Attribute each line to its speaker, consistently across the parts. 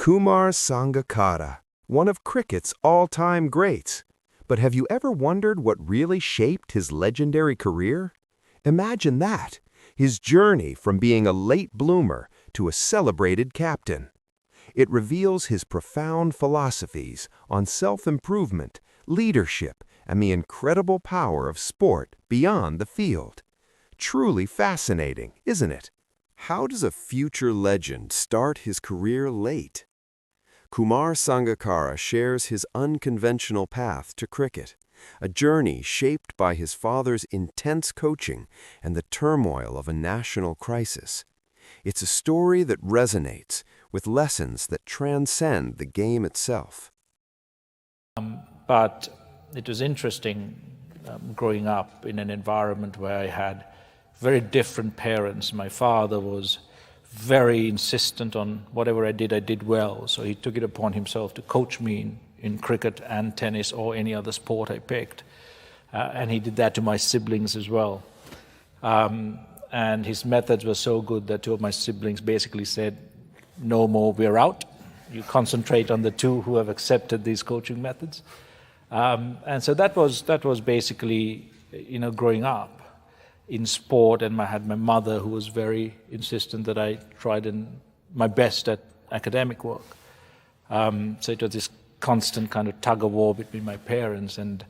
Speaker 1: Kumar Sangakkara, one of cricket's all-time greats. But have you ever wondered what really shaped his legendary career? Imagine that, his journey from being a late bloomer to a celebrated captain. It reveals his profound philosophies on self-improvement, leadership, and the incredible power of sport beyond the field. Truly fascinating, isn't it? How does a future legend start his career late? Kumar Sangakkara shares his unconventional path to cricket, a journey shaped by his father's intense coaching and the turmoil of a national crisis. It's a story that resonates with lessons that transcend the game itself.
Speaker 2: But it was interesting growing up in an environment where I had very different parents. My father was very insistent on whatever I did well. So he took it upon himself to coach me in cricket and tennis or any other sport I picked. And he did that to my siblings as well. And his methods were so good that two of my siblings basically said, no more, we're out. You concentrate on the two who have accepted these coaching methods. And so that was basically, growing up in sport, and I had my mother who was very insistent that I tried my best at academic work. So it was this constant kind of tug of war between my parents, and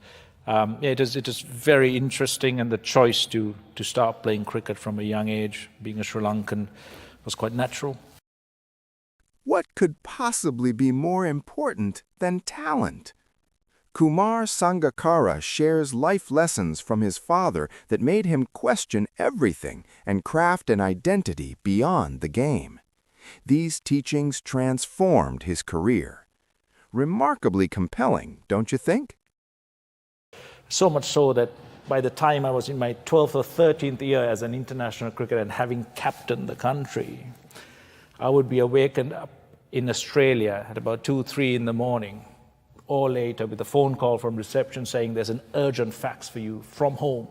Speaker 2: it was very interesting, and the choice to start playing cricket from a young age, being a Sri Lankan, was quite natural.
Speaker 1: What could possibly be more important than talent? Kumar Sangakkara shares life lessons from his father that made him question everything and craft an identity beyond the game. These teachings transformed his career. Remarkably compelling, don't you think?
Speaker 2: So much so that by the time I was in my 12th or 13th year as an international cricketer and having captained the country, I would be awakened up in Australia at about 2, 3 in the morning, or later with a phone call from reception saying there's an urgent fax for you from home.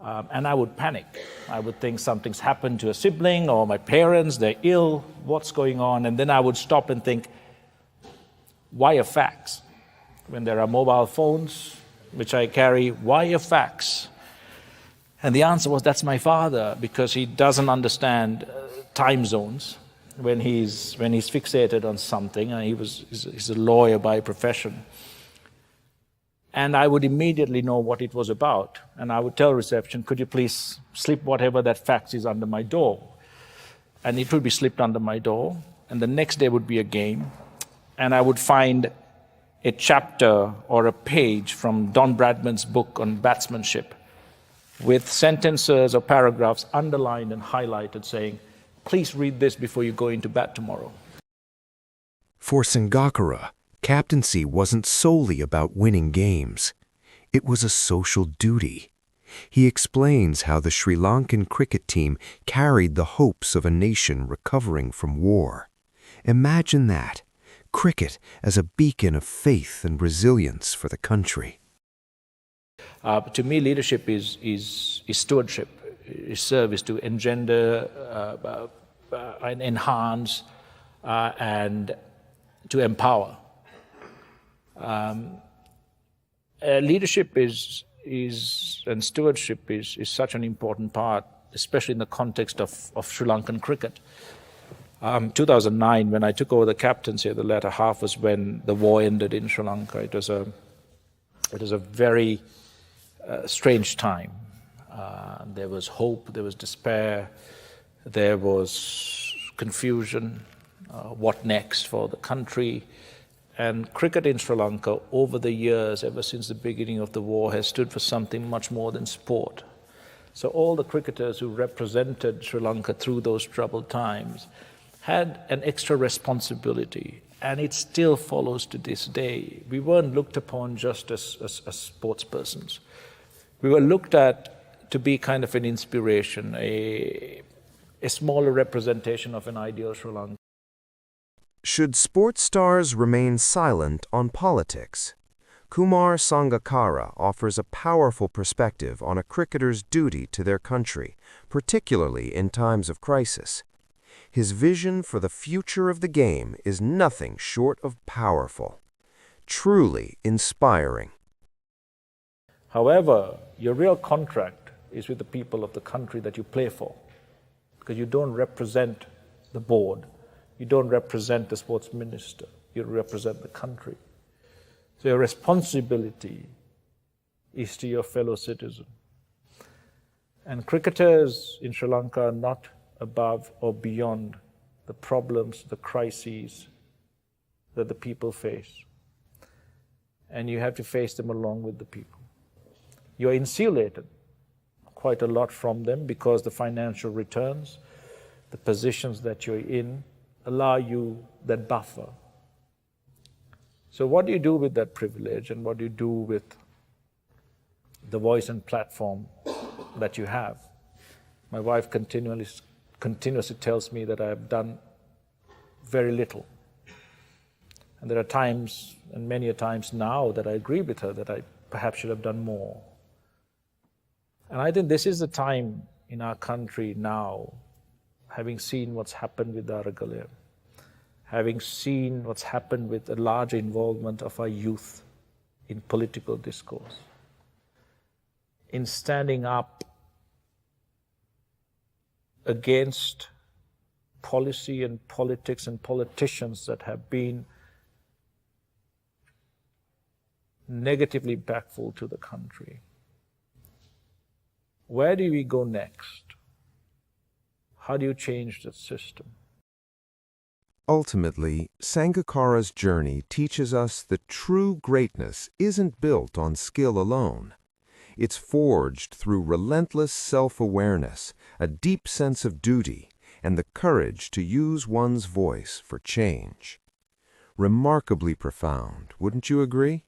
Speaker 2: And I would panic. I would think something's happened to a sibling or my parents, they're ill, what's going on? And then I would stop and think, why a fax? When there are mobile phones, which I carry, why a fax? And the answer was, that's my father, because he doesn't understand time zones. When he's fixated on something, and he's a lawyer by profession. And I would immediately know what it was about. And I would tell reception, could you please slip whatever that fax is under my door? And it would be slipped under my door. And the next day would be a game. And I would find a chapter or a page from Don Bradman's book on batsmanship with sentences or paragraphs underlined and highlighted saying, please read this before you go into bat tomorrow.
Speaker 1: For Sangakkara, captaincy wasn't solely about winning games. It was a social duty. He explains how the Sri Lankan cricket team carried the hopes of a nation recovering from war. Imagine that, cricket as a beacon of faith and resilience for the country.
Speaker 2: To me, leadership is stewardship. Is service to engender, and enhance, and to empower. Leadership and stewardship is such an important part, especially in the context of Sri Lankan cricket. 2009, when I took over the captaincy, the latter half was when the war ended in Sri Lanka. It was a very strange time. There was hope, there was despair, there was confusion, what next for the country. And cricket in Sri Lanka over the years, ever since the beginning of the war, has stood for something much more than sport. So all the cricketers who represented Sri Lanka through those troubled times had an extra responsibility, and it still follows to this day. We weren't looked upon just as sports persons. We were looked at to be kind of an inspiration, a smaller representation of an ideal Sri Lanka.
Speaker 1: Should sports stars remain silent on politics? Kumar Sangakkara offers a powerful perspective on a cricketer's duty to their country, particularly in times of crisis. His vision for the future of the game is nothing short of powerful, truly inspiring.
Speaker 2: However, your real contract is with the people of the country that you play for, because you don't represent the board, you don't represent the sports minister, you represent the country. So your responsibility is to your fellow citizen. And cricketers in Sri Lanka are not above or beyond the problems, the crises that the people face. And you have to face them along with the people. You're insulated quite a lot from them because the financial returns, the positions that you're in, allow you that buffer. So what do you do with that privilege, and what do you do with the voice and platform that you have? My wife continuously tells me that I have done very little. And there are times, and many a times now, that I agree with her that I perhaps should have done more. And I think this is the time in our country now, having seen what's happened with Aragalia, having seen what's happened with a larger involvement of our youth in political discourse, in standing up against policy and politics and politicians that have been negatively impactful to the country. Where do we go next? How do you change the system?
Speaker 1: Ultimately, Sangakkara's journey teaches us that true greatness isn't built on skill alone. It's forged through relentless self-awareness, a deep sense of duty, and the courage to use one's voice for change. Remarkably profound, wouldn't you agree?